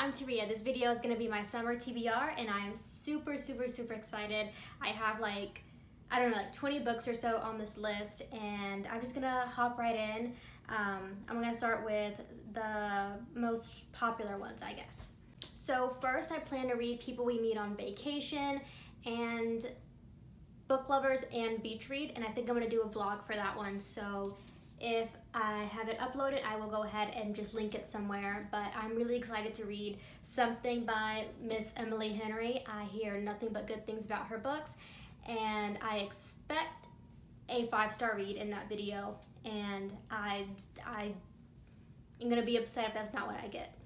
I'm Taria. This video is going to be my summer TBR and I am super excited. I have like 20 books or so on this list and I'm just going to hop right in. I'm going to start with the most popular ones, I guess. So first I plan to read People We Meet on Vacation and Book Lovers and Beach Read, and I think I'm going to do a vlog for that one. So if I have it uploaded, I will go ahead and just link it somewhere. But I'm really excited to read something by Miss Emily Henry. I hear nothing but good things about her books, and I expect a 5-star read in that video. And I'm gonna be upset if that's not what I get.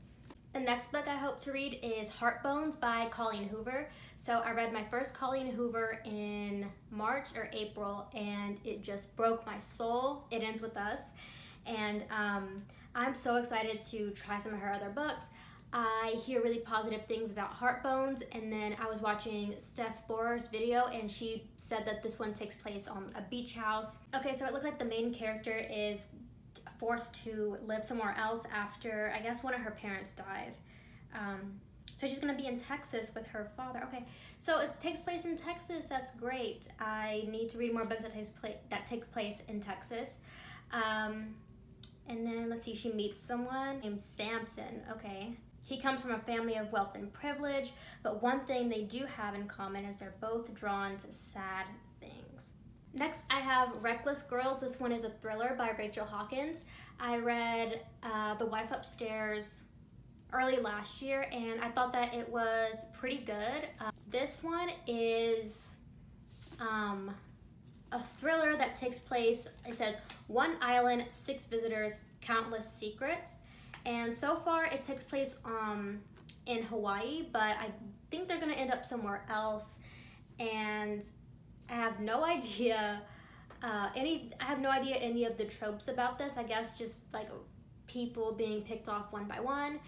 The next book I hope to read is Heartbones by Colleen Hoover. So I read my first Colleen Hoover in March or April and it just broke my soul. It Ends With Us. And I'm so excited to try some of her other books. I hear really positive things about Heartbones, and then I was watching Steph Borer's video and she said that this one takes place on a beach house. Okay, so it looks like the main character is forced to live somewhere else after, I guess, one of her parents dies. So she's gonna be in Texas with her father. Okay, so it takes place in Texas. That's great. I need to read more books that take place in Texas. And then let's see, she meets someone named Samson. Okay, he comes from a family of wealth and privilege, but one thing they do have in common is they're both drawn to sad things. Next, I have Reckless Girls. This one is a thriller by Rachel Hawkins. I read The Wife Upstairs early last year, and I thought that it was pretty good. This one is a thriller that takes place, it says, 1 island, 6 visitors, countless secrets. And so far, it takes place in Hawaii, but I think they're gonna end up somewhere else. And I have no idea any of the tropes about this. I guess just like people being picked off one by one.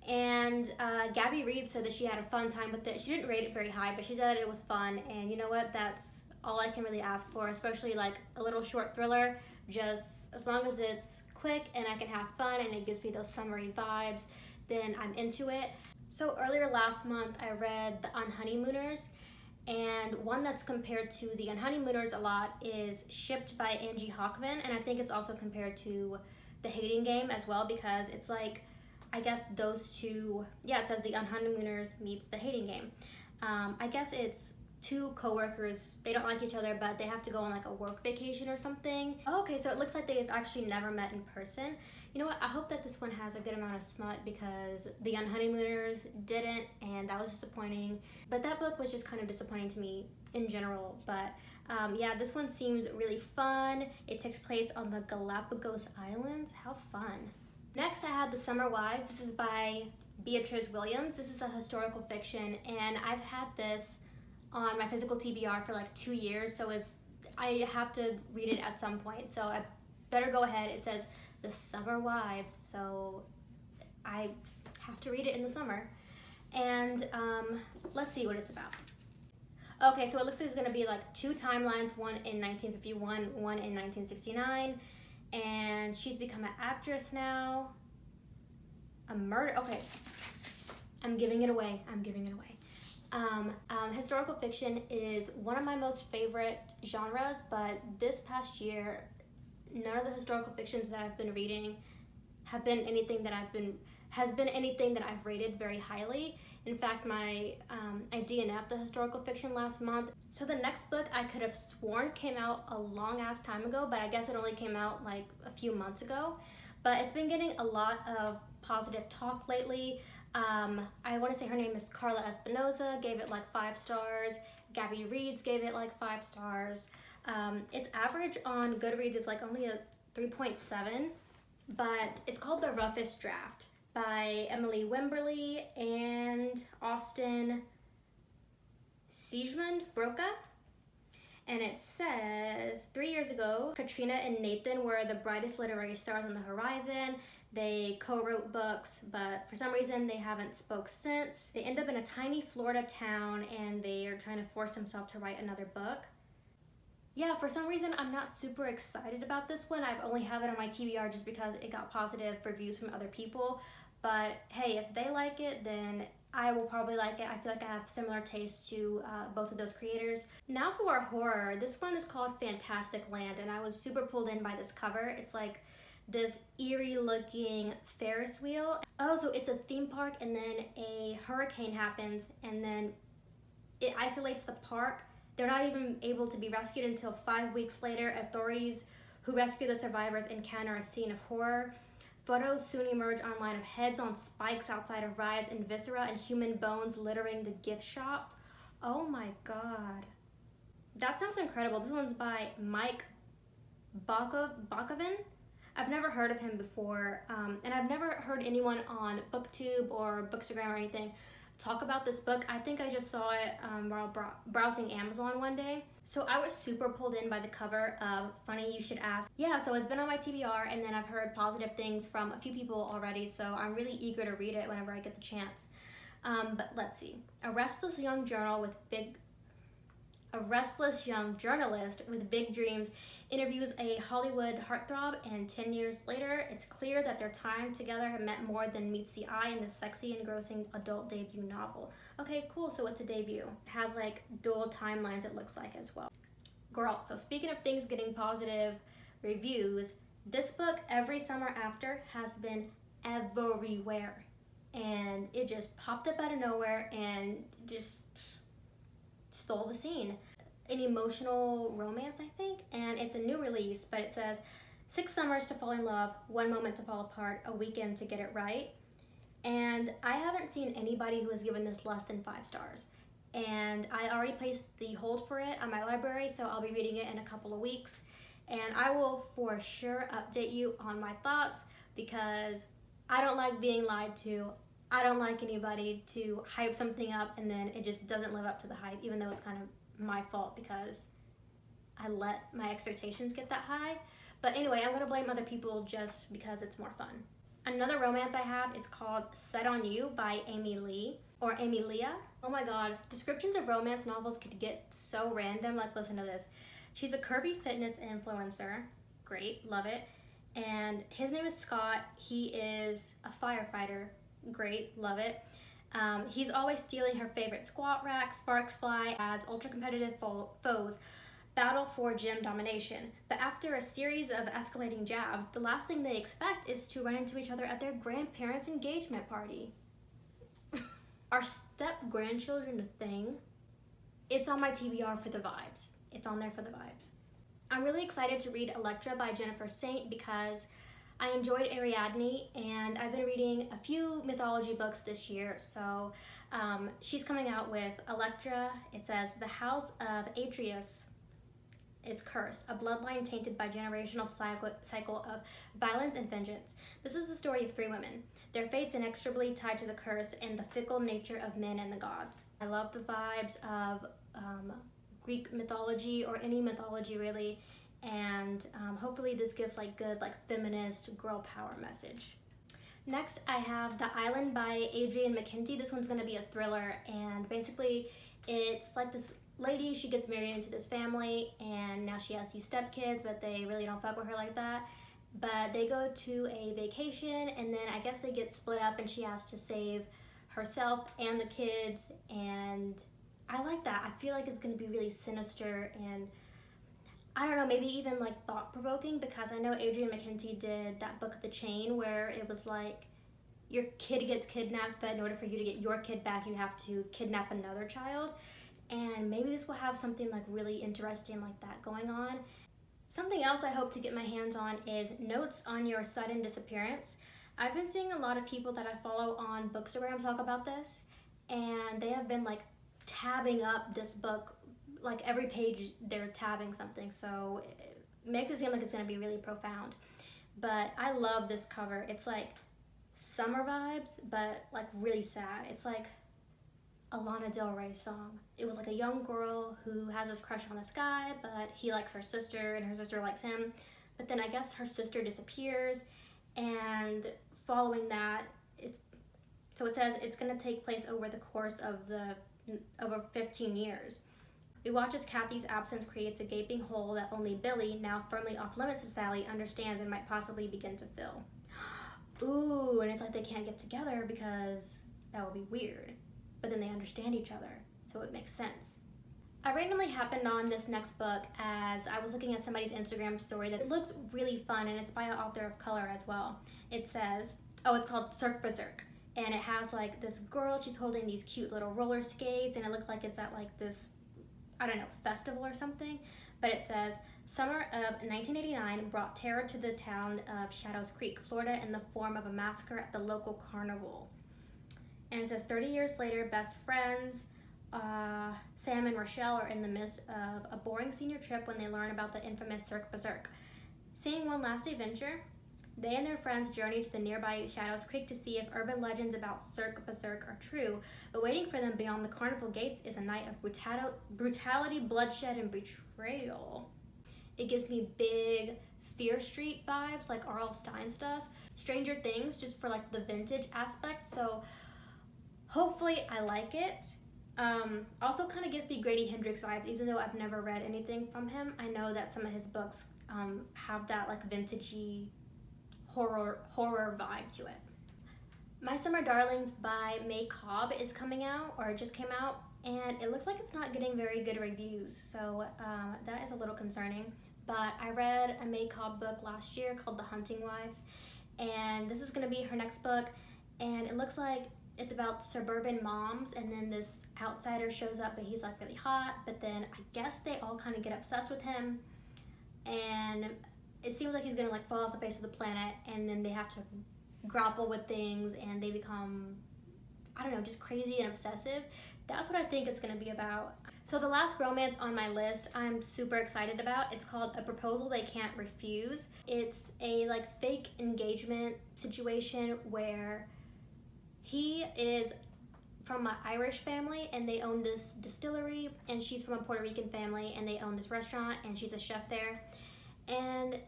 And Gabby Reed said that she had a fun time with it. She didn't rate it very high, but she said it was fun. And you know what? That's all I can really ask for, especially like a little short thriller. Just as long as it's quick and I can have fun and it gives me those summery vibes, then I'm into it. So earlier last month, I read The Unhoneymooners. And one that's compared to The Unhoneymooners a lot is Shipped by Angie Hockman, and I think it's also compared to The Hating Game as well, because it's like, I guess those two, yeah, it says The Unhoneymooners meets The Hating Game. I guess it's two co-workers, they don't like each other, but they have to go on like a work vacation or something. Oh, okay, so it looks like they've actually never met in person. You know what, I hope that this one has a good amount of smut because The Unhoneymooners didn't, and that was disappointing. But that book was just kind of disappointing to me in general. But yeah, this one seems really fun. It takes place on the Galapagos Islands. How fun. Next, I have The Summer Wives. This is by Beatrice Williams. This is a historical fiction, and I've had this on my physical TBR for like 2 years, so I have to read it at some point, so I better go ahead. It says The Summer Wives, so I have to read it in the summer. And let's see what it's about. Okay, so it looks like it's gonna be like 2 timelines, one in 1951, one in 1969, and she's become an actress now. A murder, okay, I'm giving it away. Historical fiction is one of my most favorite genres, but this past year, none of the historical fictions that I've been reading have been anything that I've rated very highly. In fact, I DNF'd the historical fiction last month. So the next book I could have sworn came out a long ass time ago, but I guess it only came out like a few months ago. But it's been getting a lot of positive talk lately. I want to say her name is Carla Espinoza, gave it like 5 stars. Gabby Reeds gave it like 5 stars. Its average on Goodreads is like only a 3.7, but it's called The Roughest Draft by Emily Wimberly and Austin Siegmund Broca. And it says, 3 years ago, Katrina and Nathan were the brightest literary stars on the horizon. They co-wrote books, but for some reason they haven't spoke since. They end up in a tiny Florida town and they are trying to force themselves to write another book. Yeah, for some reason I'm not super excited about this one. I've only have it on my TBR just because it got positive reviews from other people. But hey, if they like it, then I will probably like it. I feel like I have similar tastes to both of those creators. Now for horror, this one is called Fantastic Land, and I was super pulled in by this cover. It's like this eerie looking Ferris wheel. Oh, so it's a theme park, and then a hurricane happens, and then it isolates the park. They're not even able to be rescued until 5 weeks later. Authorities who rescue the survivors encounter a scene of horror. Photos soon emerge online of heads on spikes outside of rides and viscera and human bones littering the gift shop. Oh my god. That sounds incredible. This one's by Mike Bakovin. I've never heard of him before, and I've never heard anyone on BookTube or Bookstagram or anything talk about this book. I think I just saw it while browsing Amazon one day. So I was super pulled in by the cover of Funny You Should Ask. Yeah, so it's been on my TBR, and then I've heard positive things from a few people already, so I'm really eager to read it whenever I get the chance. But let's see. A restless young journalist with big dreams interviews a Hollywood heartthrob, and 10 years later, it's clear that their time together have meant more than meets the eye in this sexy, engrossing adult debut novel. Okay, cool, so it's a debut. It has like dual timelines, it looks like, as well. Girl, so speaking of things getting positive reviews, this book, Every Summer After, has been everywhere. And it just popped up out of nowhere and just stole the scene. An emotional romance, I think, and it's a new release, but it says 6 summers to fall in love, 1 moment to fall apart, a weekend to get it right. And I haven't seen anybody who has given this less than 5 stars. And I already placed the hold for it on my library, so I'll be reading it in a couple of weeks. And I will for sure update you on my thoughts, because I don't like being lied to. I don't like anybody to hype something up and then it just doesn't live up to the hype, even though it's kind of my fault because I let my expectations get that high. But anyway, I'm gonna blame other people just because it's more fun. Another romance I have is called Set on You by Amy Lee, or Amy Leah. Oh my god, descriptions of romance novels could get so random. Like, listen to this. She's a curvy fitness influencer. Great, love it. And his name is Scott. He is a firefighter. Great, love it. He's always stealing her favorite squat rack, sparks fly as ultra-competitive foes battle for gym domination. But after a series of escalating jabs, the last thing they expect is to run into each other at their grandparents' engagement party. Are step-grandchildren a thing? It's on my TBR for the vibes. It's on there for the vibes. I'm really excited to read Elektra by Jennifer Saint because I enjoyed Ariadne, and I've been reading a few mythology books this year. So she's coming out with Elektra. It says, the house of Atreus is cursed, a bloodline tainted by generational cycle of violence and vengeance. This is the story of 3 women, their fates inextricably tied to the curse and the fickle nature of men and the gods. I love the vibes of Greek mythology, or any mythology really, and hopefully this gives like good feminist girl power message. Next I have The Island by Adrienne McKenty. This one's going to be a thriller, and basically it's like this lady, she gets married into this family, and now she has these stepkids, but they really don't fuck with her like that. But they go to a vacation, and then I guess they get split up, and she has to save herself and the kids, and I like that. I feel like it's going to be really sinister and, I don't know, maybe even like thought-provoking, because I know Adrienne McKenty did that book, The Chain, where it was like your kid gets kidnapped, but in order for you to get your kid back, you have to kidnap another child. And maybe this will have something like really interesting like that going on. Something else I hope to get my hands on is Notes on Your Sudden Disappearance. I've been seeing a lot of people that I follow on Bookstagram talk about this, and they have been like tabbing up this book. Like every page they're tabbing something, so it makes it seem like it's going to be really profound. But I love this cover. It's like summer vibes, but like really sad. It's like a Lana Del Rey song. It was like a young girl who has this crush on this guy, but he likes her sister and her sister likes him. But then I guess her sister disappears, and following that, it says it's going to take place over the course of over 15 years. We watch as Kathy's absence creates a gaping hole that only Billy, now firmly off limits to Sally, understands and might possibly begin to fill. ooh, and it's like they can't get together because that would be weird. But then they understand each other, so it makes sense. I randomly happened on this next book as I was looking at somebody's Instagram story that looks really fun, and it's by an author of color as well. It says, oh, it's called Cirque Berserk, and it has like this girl, she's holding these cute little roller skates, and it looks like it's at like this, I don't know, festival or something. But it says, summer of 1989 brought terror to the town of Shadows Creek, Florida, in the form of a massacre at the local carnival. And it says 30 years later, best friends Sam and Rochelle are in the midst of a boring senior trip when they learn about the infamous Cirque Berserk. Seeing one last adventure, they and their friends journey to the nearby Shadows Creek to see if urban legends about Cirque Berserk are true, but waiting for them beyond the carnival gates is a night of brutality, bloodshed, and betrayal. It gives me big Fear Street vibes, like R.L. Stine stuff. Stranger Things, just for like the vintage aspect, so hopefully I like it. Also kind of gives me Grady Hendrix vibes, even though I've never read anything from him. I know that some of his books have that like vintagey horror vibe to it. My Summer Darlings by May Cobb is coming out, or it just came out, and it looks like it's not getting very good reviews, so that is a little concerning. But I read a May Cobb book last year called The Hunting Wives, and this is going to be her next book, and it looks like it's about suburban moms, and then this outsider shows up, but he's like really hot, but then I guess they all kind of get obsessed with him, and it seems like he's gonna like fall off the face of the planet, and then they have to grapple with things, and they become, I don't know, just crazy and obsessive. That's what I think it's gonna be about. So the last romance on my list I'm super excited about. It's called A Proposal They Can't Refuse. It's a like fake engagement situation where he is from an Irish family and they own this distillery, and she's from a Puerto Rican family and they own this restaurant and she's a chef there. And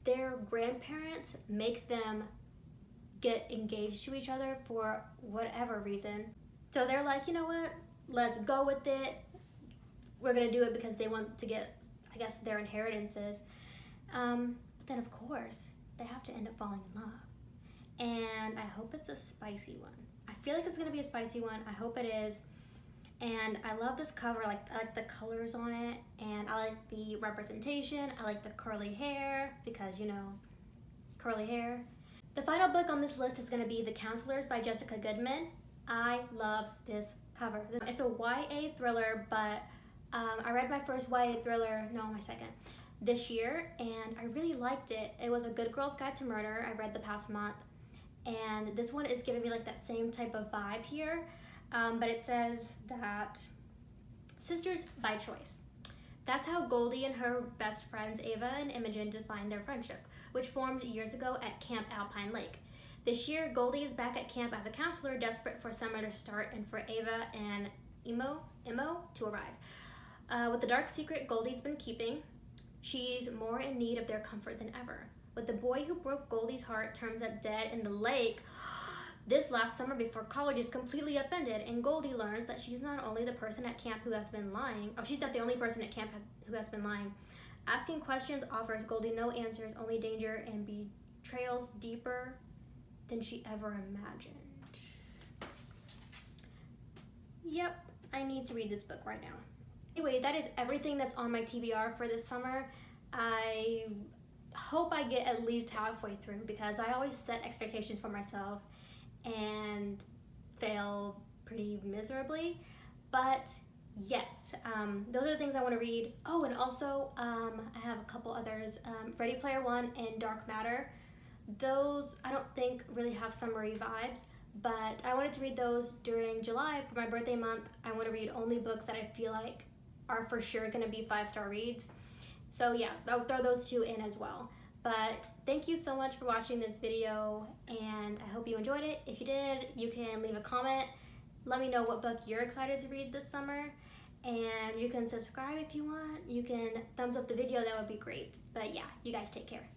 their grandparents make them get engaged to each other for whatever reason. So they're like, you know what, let's go with it. We're gonna do it because they want to get, I guess, their inheritances. But then of course, they have to end up falling in love. And I hope it's a spicy one. I feel like it's gonna be a spicy one. I hope it is. And I love this cover, I like the colors on it, and I like the representation. I like the curly hair because, you know, curly hair. The final book on this list is gonna be The Counselors by Jessica Goodman. I love this cover. It's a YA thriller, but I read my first YA thriller, no, my second, this year, and I really liked it. It was A Good Girl's Guide to Murder. I read the past month. And this one is giving me like that same type of vibe here, but it says that sisters by choice. That's how Goldie and her best friends Ava and Imogen defined their friendship, which formed years ago at Camp Alpine Lake. This year, Goldie is back at camp as a counselor, desperate for summer to start and for Ava and Imo to arrive. With the dark secret Goldie's been keeping, she's more in need of their comfort than ever. But the boy who broke Goldie's heart turns up dead in the lake this last summer before college is completely upended, and Goldie learns that she's not only the person at camp who has been lying. Oh, she's not the only person at camp who has been lying. Asking questions offers Goldie no answers, only danger and betrayals deeper than she ever imagined. Yep, I need to read this book right now. Anyway, that is everything that's on my TBR for this summer. I hope I get at least halfway through because I always set expectations for myself and fail pretty miserably. But yes, those are the things I want to read. Oh, and also I have a couple others. Ready Player One and Dark Matter. Those I don't think really have summery vibes, but I wanted to read those during July for my birthday month. I want to read only books that I feel like are for sure going to be 5-star reads. So yeah, I'll throw those two in as well. But thank you so much for watching this video, and I hope you enjoyed it. If you did, you can leave a comment. Let me know what book you're excited to read this summer, and you can subscribe if you want. You can thumbs up the video, that would be great. But yeah, you guys take care.